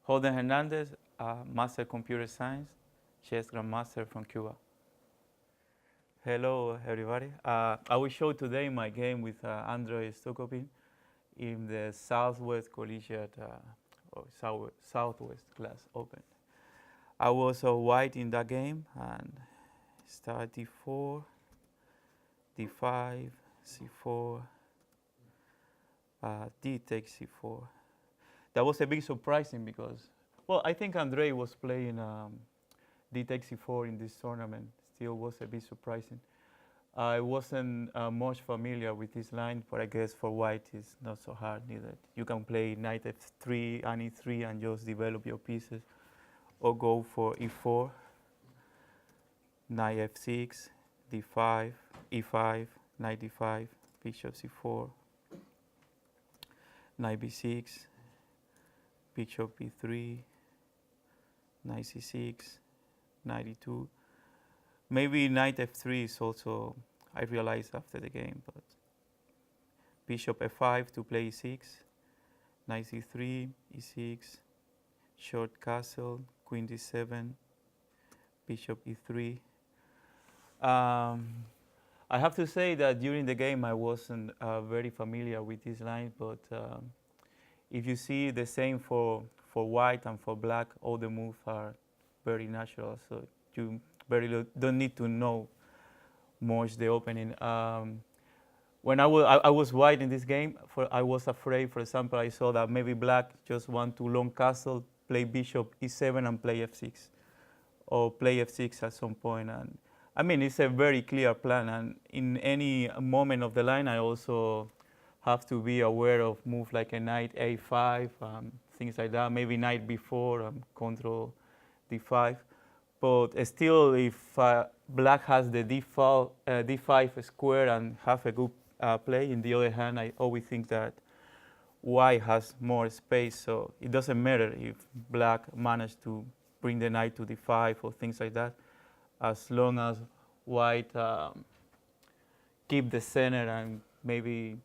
Holden Hernandez, Master Computer Science, chess grandmaster from Cuba. Hello, everybody. I will show today my game with Andrei Stokopin in the Southwest Collegiate or Southwest Class Open. I was white in that game and start d4, d5, c4, d takes c4. That was a bit surprising because, well, I think Andrei was playing d takes c4 in this tournament. Still was a bit surprising. I wasn't much familiar with this line, but I guess for white it's not so hard neither. You can play knight f3 and e3 and just develop your pieces, or go for e4, knight f6, d5, e5, knight d5, bishop c4, knight b6, bishop b3, knight c6, knight e2. Maybe knight f3 is also, I realized after the game, but bishop f5 to play e6, knight c3, e6, short castle, queen d7, bishop e3. I have to say that during the game I wasn't very familiar with this line, but if you see the same for white and for black, all the moves are very natural, so you don't need to know much the opening. When I was white in this game, I was afraid, for example, I saw that maybe black just want to long castle, play bishop e7 and play f6, or play f6 at some point. And I mean, it's a very clear plan, and in any moment of the line, I also have to be aware of moves like a knight a5, things like that, maybe knight b4, control d5. But still, if black has the d5 square and have a good play, in the other hand, I always think that white has more space, so it doesn't matter if black managed to bring the knight to d5 or things like that, as long as white keep the center and maybe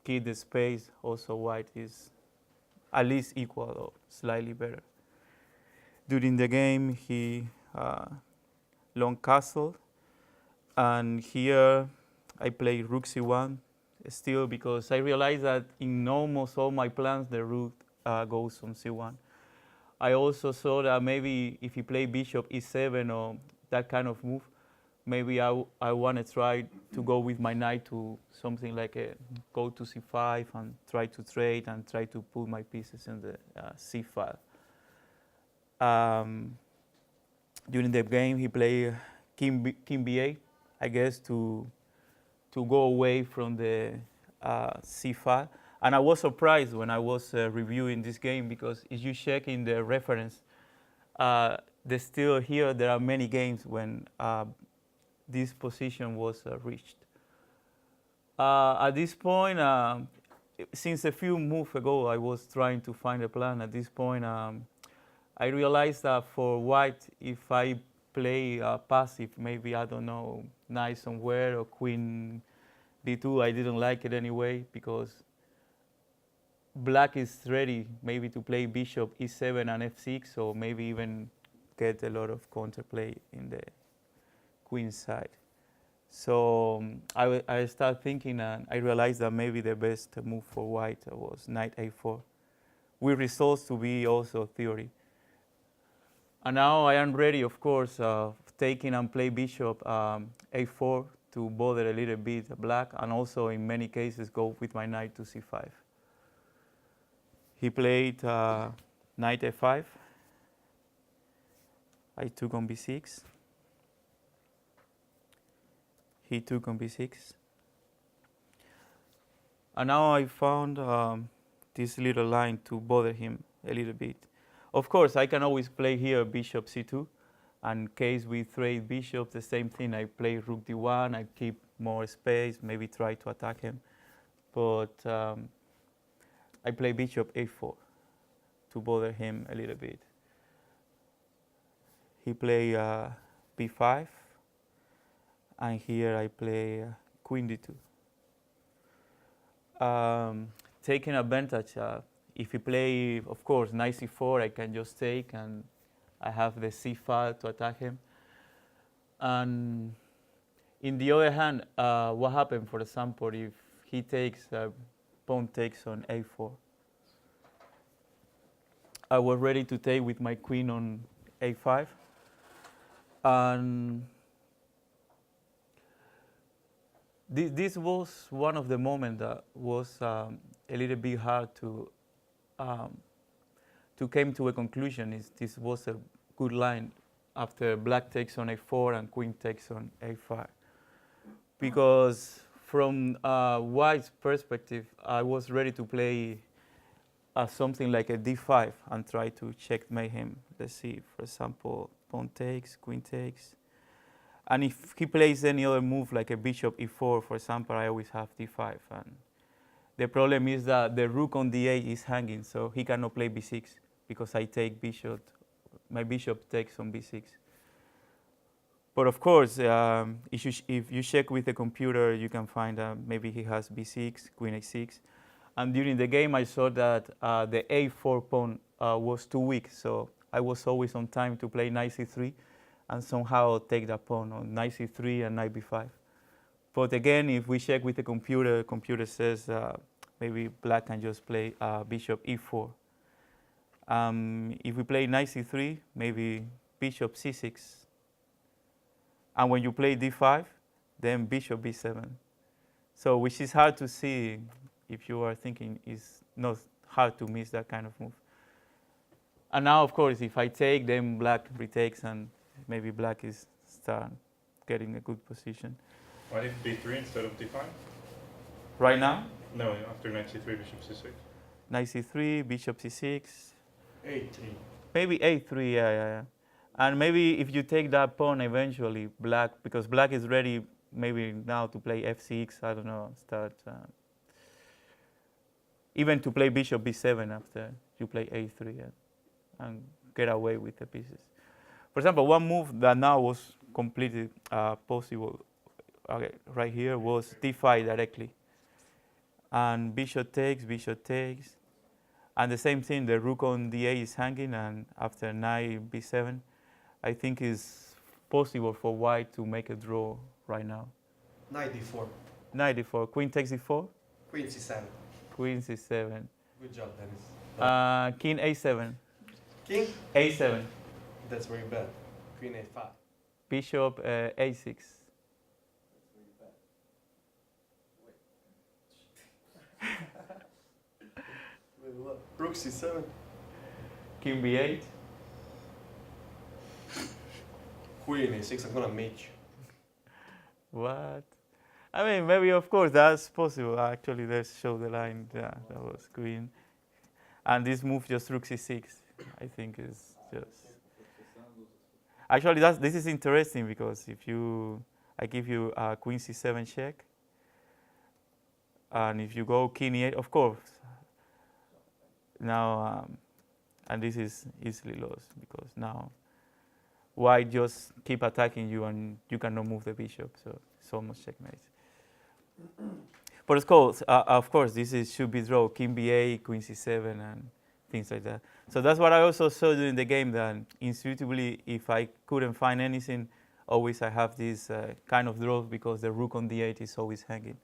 keep the space. Also, white is at least equal or slightly better. During the game, he long castle, and here I play rook c1, still because I realized that in almost all my plans the rook goes on c1. I also saw that maybe if he play bishop e7 or that kind of move, maybe I want to try to go with my knight to something like a go to c5 and try to trade and try to put my pieces in the c file. During the game, he played king b8, I guess, to go away from the c file. And I was surprised when I was reviewing this game, because if you check in the reference, there's still here, there are many games when this position was reached. At this point, since a few moves ago, I was trying to find a plan. At this point, I realized that for white, if I play passive, maybe, I don't know, knight somewhere or queen d2, I didn't like it anyway, because black is ready maybe to play bishop e7 and f6, or maybe even get a lot of counterplay in the queen side. So I started thinking, and I realized that maybe the best move for white was knight a4, with results to be also theory. And now I am ready, of course, taking and play bishop a4 to bother a little bit black, and also in many cases go with my knight to c5. He played knight f5. I took on b6. He took on b6. And now I found this little line to bother him a little bit. Of course, I can always play here bishop c2, and in case we trade bishop, the same thing. I play rook d1, I keep more space, maybe try to attack him. But I play bishop a4 to bother him a little bit. He play b5, and here I play queen d2. Taking advantage, if he play, of course, knight c4, I can just take, and I have the c5 to attack him. And in the other hand, what happened, for example, if he takes, pawn takes on a4? I was ready to take with my queen on a5. And this was one of the moments that was a little bit hard to come to a conclusion. This was a good line after black takes on a4 and queen takes on a5. Because from white's perspective, I was ready to play something like a d5 and try to checkmate him. Let's see, for example, pawn takes, queen takes. And if he plays any other move like a bishop e4, for example, I always have d5. And the problem is that the rook on d8 is hanging, so he cannot play b6 because I take bishop. My bishop takes on b6. But of course, if you check with the computer, you can find maybe he has b6, queen a6. And during the game, I saw that the a4 pawn was too weak, so I was always on time to play knight c3 and somehow take that pawn on knight c3 and knight b5. But again, if we check with the computer says maybe black can just play bishop e4. If we play knight c3, maybe bishop c6. And when you play d5, then bishop b7. So which is hard to see if you are thinking it's not hard to miss that kind of move. And now, of course, if I take, then black retakes, and maybe black is start getting a good position. Why did b3 instead of d5? Right now? No, after knight c3, bishop c6. Knight c3, bishop c6. a3. Maybe a3, yeah. And maybe if you take that pawn eventually, black, because black is ready maybe now to play f6, I don't know, start. Even to play bishop b7 after you play a3, yeah, and get away with the pieces. For example, one move that now was completely possible, okay, right here, was d5 directly. And bishop takes, and the same thing, the rook on d8 is hanging, and after knight b7, I think it's possible for white to make a draw right now. Knight d4. Knight d4, queen takes d4? Queen c7. Queen c7. Good job, Dennis. King a7. King? a7. That's very bad. Queen a5. Bishop a6. Wait, what? Rook c7. King b8. Queen a6. I'm gonna mate you. What? I mean, maybe, of course, that's possible. Actually, let's show the line. Yeah, that was queen. And this move, just rook c6, I think is just... Actually, this is interesting because if I give you a queen c7 check, and if you go king e8, of course, now, and this is easily lost because now white just keep attacking you and you cannot move the bishop, so it's almost checkmate. But of course, this should be draw, king b8, queen c7, and things like that. So that's what I also saw during the game, that intuitively, if I couldn't find anything, always I have this kind of draw because the rook on d8 is always hanging.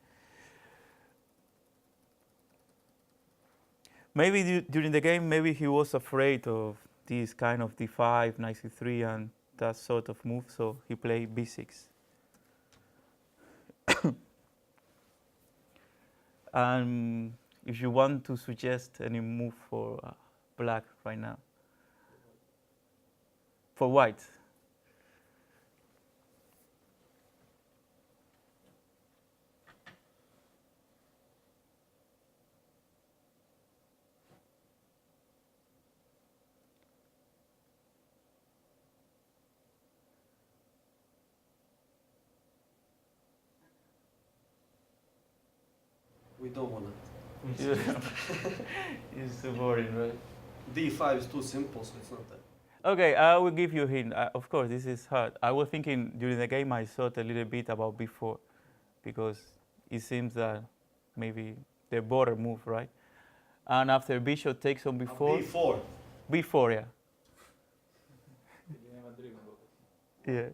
Maybe during the game, maybe he was afraid of this kind of d5, knight c3, and that sort of move, so he played b6. And if you want to suggest any move for black right now, for white. We don't wanna. It's too boring, right? d5 is too simple, so it's not that. Okay, I will give you a hint. Of course, this is hard. I was thinking during the game I thought a little bit about b4 because it seems that maybe the border move, right? And after bishop takes on before. B4. Before, yeah. Yeah.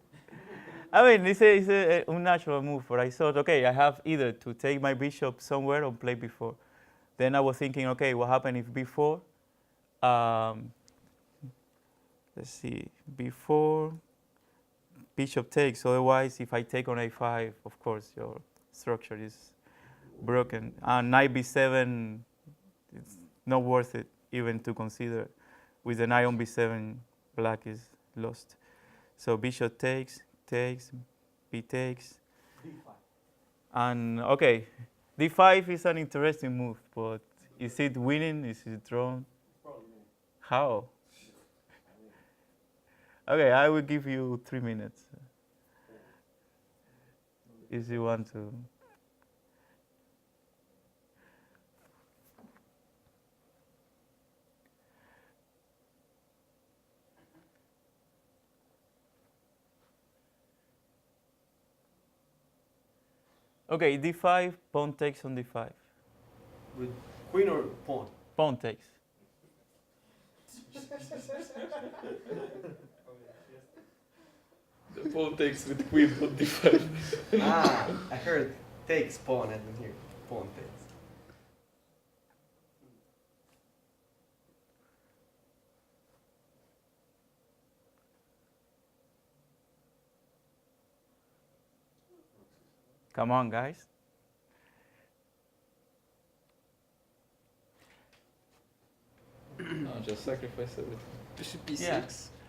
I mean, it's a unnatural move, but I thought, okay, I have either to take my bishop somewhere or play before. Then I was thinking, okay, what happened if before? Let's see, before bishop takes. Otherwise, if I take on a5, of course, your structure is broken. And knight b7, it's not worth it even to consider. With the knight on b7, black is lost. So bishop takes, b takes. D5. And okay, d5 is an interesting move, but is it winning? Is it drawn? Probably me. How? Okay, I will give you 3 minutes. If you want to. Okay, d5, pawn takes on d5. With queen or pawn? Pawn takes. The pawn takes with queen on d5. Ah, I heard takes pawn and then here pawn takes. Come on, guys. No, just sacrifice it with bishop b6. Yeah.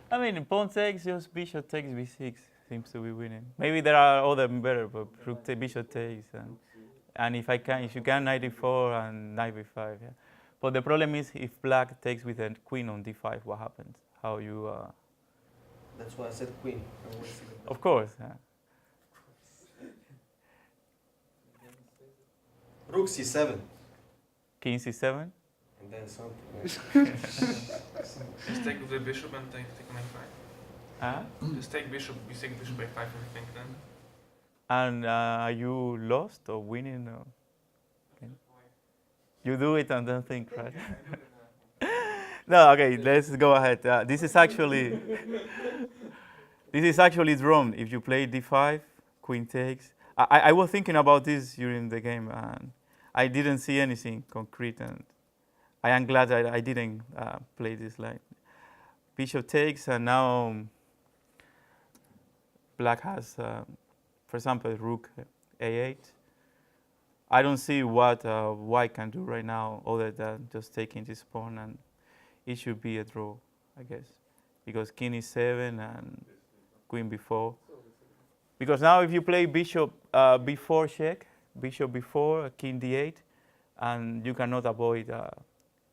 I mean, pawn takes, just bishop takes b6 seems to be winning. Maybe there are other better, but rook bishop takes, and if you can knight d4 and knight b5, yeah. But the problem is if black takes with a queen on d5, what happens? How you? That's why I said queen. I always see the Of course. Yeah. Rook c7 King c7. and then something. Just take the bishop and take on a5. Huh? Just take bishop, you take bishop a5 I think then. And are you lost or winning? Or? Okay. You do it and don't think, right? No, okay, let's go ahead. This is actually drawn. If you play d5, queen takes. I was thinking about this during the game, and I didn't see anything concrete, and I am glad that I didn't play this line. Bishop takes, and now black has, for example, rook a8. I don't see what white can do right now other than just taking this pawn, and it should be a draw, I guess, because king e7 and queen b4. Because now if you play bishop b4 check, bishop b4, king d8, and you cannot avoid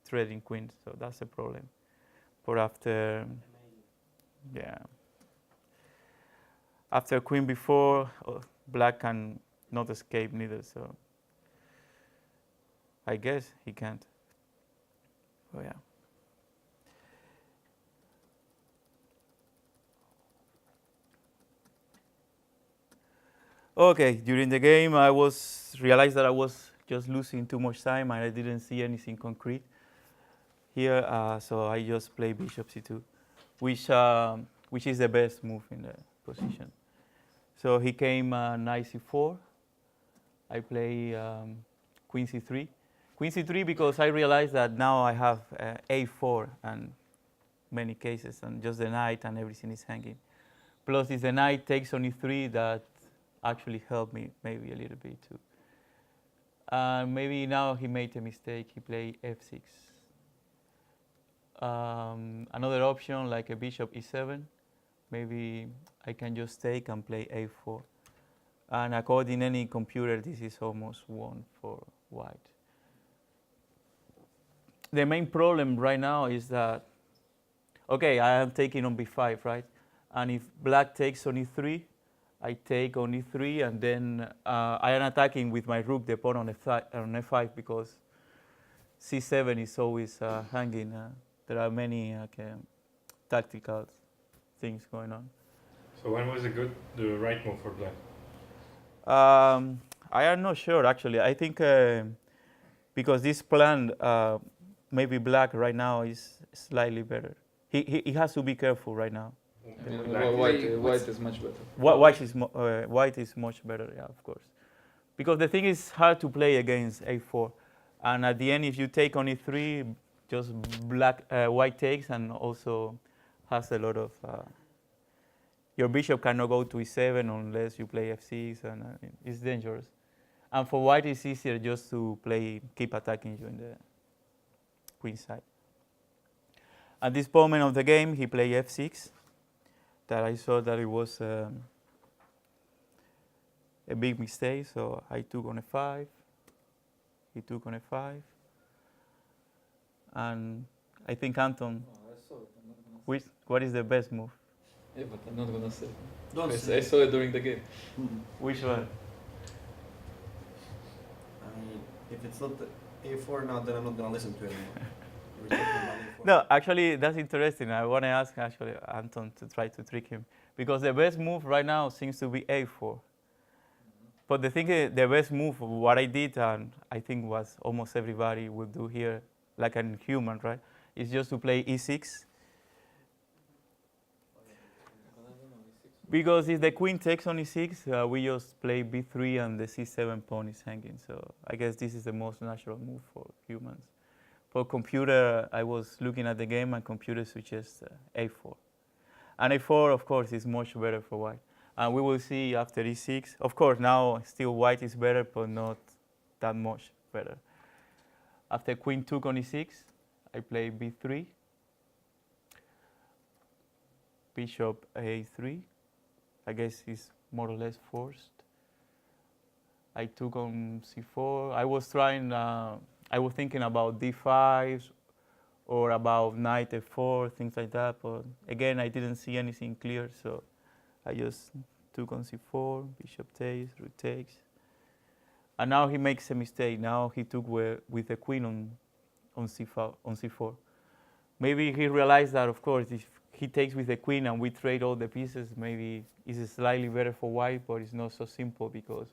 threading queens, so that's a problem. But after, yeah, after queen b4, black can not escape neither, so I guess he can't. Oh yeah. Okay, during the game I realized that I was just losing too much time and I didn't see anything concrete here, so I just play bishop c2, which is the best move in the position. So he came knight c4. I play queen c3. Queen c3 because I realized that now I have a4 and many cases, and just the knight and everything is hanging. Plus, if the knight takes on e3, that actually helped me maybe a little bit too. Maybe now he made a mistake. He played f6. Another option like a bishop e7. Maybe I can just take and play a4. And according to any computer, this is almost won for white. The main problem right now is that, okay, I am taking on b5, right? And if black takes on e3, I take on e3, and then I am attacking with my rook the pawn on f5 because c7 is always hanging. There are many tactical things going on. So when was the right move for black? I am not sure actually. I think because this plan maybe black right now is slightly better. He has to be careful right now. Yeah, Black. white is much better. White is much better, yeah, of course. Because the thing is hard to play against a4, and at the end, if you take on e3, just white takes and also has a lot of. Your bishop cannot go to e7 unless you play f6, and it's dangerous. And for white, it's easier just to keep attacking you in the queen side. At this moment of the game, he played f6. That I saw that it was a big mistake, so I took on f5. He took on f5. And I think Anton, what is the best move? Yeah, but I'm not gonna say. Don't I say. saw it during the game. Which one? I mean, if it's not the A4 now, then I'm not gonna listen to it anymore. We're talking about A4. No, actually, that's interesting. I want to ask actually Anton to try to trick him, because the best move right now seems to be a4. But the thing is, the best move, what I did, and I think was almost everybody would do here, like a human, right, is just to play e6. Because if the queen takes on e6, we just play b3 and the c7 pawn is hanging. So I guess this is the most natural move for humans. For computer, I was looking at the game and computer suggests a4. And a4, of course, is much better for white. And we will see after e6. Of course, now still white is better, but not that much better. After queen took on e6, I play b3. Bishop a3. I guess it's more or less forced. I took on c4. I was thinking about d5 or about knight f4, things like that. But again, I didn't see anything clear, so I just took on c4, bishop takes, rook takes. And now he makes a mistake. Now he took with the queen on c4. Maybe he realized that, of course, if he takes with the queen and we trade all the pieces, maybe it's slightly better for white, but it's not so simple because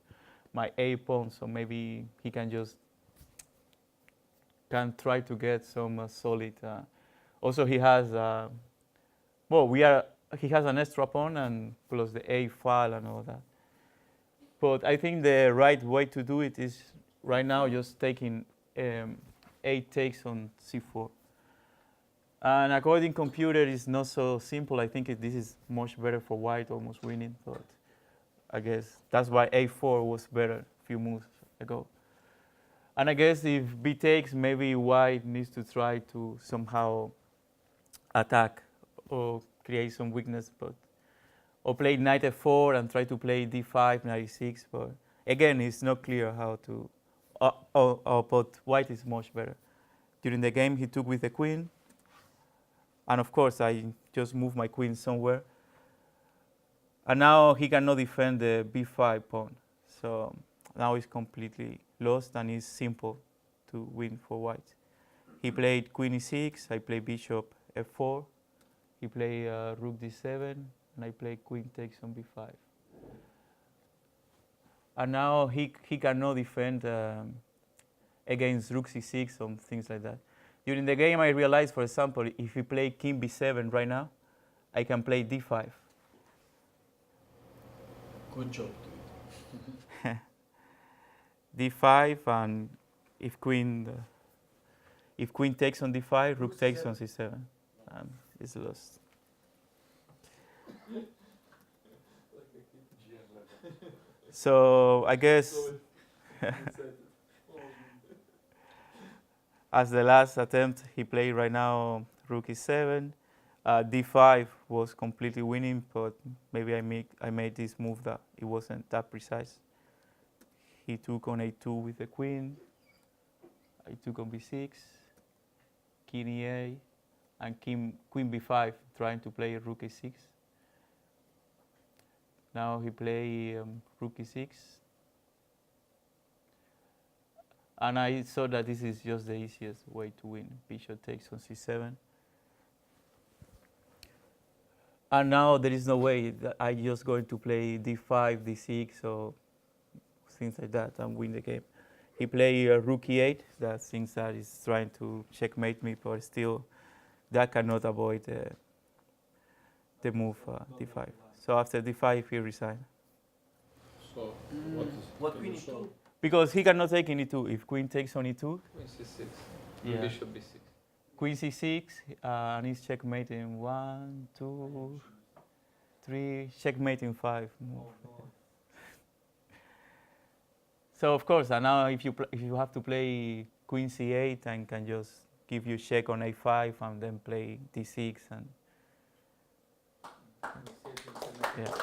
my a pawn, so maybe he can try to get some solid. Also, he has he has an extra pawn and plus the a file and all that. But I think the right way to do it is right now just taking a takes on c4. And according to computer, it's not so simple. I think this is much better for white, almost winning. But I guess that's why a4 was better a few moves ago. And I guess if b takes, maybe white needs to try to somehow attack or create some weakness, or play knight f4 and try to play d5, knight e6. But again, it's not clear how to. But white is much better. During the game, he took with the queen. And of course, I just moved my queen somewhere. And now he cannot defend the b5 pawn. So now it's completely lost and it's simple to win for white. He played queen e6, I played bishop f4. He played rook d7, and I played queen takes on b5. And now he cannot defend against rook c6 or things like that. During the game, I realized, for example, if we play king b7 right now, I can play d5. Good job, dude. d5, and if queen takes on d5, rook takes on c7. It's lost. So I guess as the last attempt, he played right now rook e7. d5 was completely winning, but maybe I made this move that it wasn't that precise. He took on a2 with the queen. I took on b6, king e8, and queen b5, trying to play rook a6. Now he play rook e6. And I saw that this is just the easiest way to win. Bishop takes on c7. And now there is no way that I'm just going to play d5, d6, or things like that and win the game. he played rook e8. That thinks that he's trying to checkmate me, but still, that cannot avoid the move d5. So after d5, he resigned. So, What can queen you e2? show? Because he cannot take in e2. If queen takes on e2, Queen c6. Yeah. Bishop b6. queen c6, and he's checkmating 1, 2, 3, checkmating 5 move. So of course, and now if you have to play queen c8 and can just give you check on a5 and then play d6 and yeah.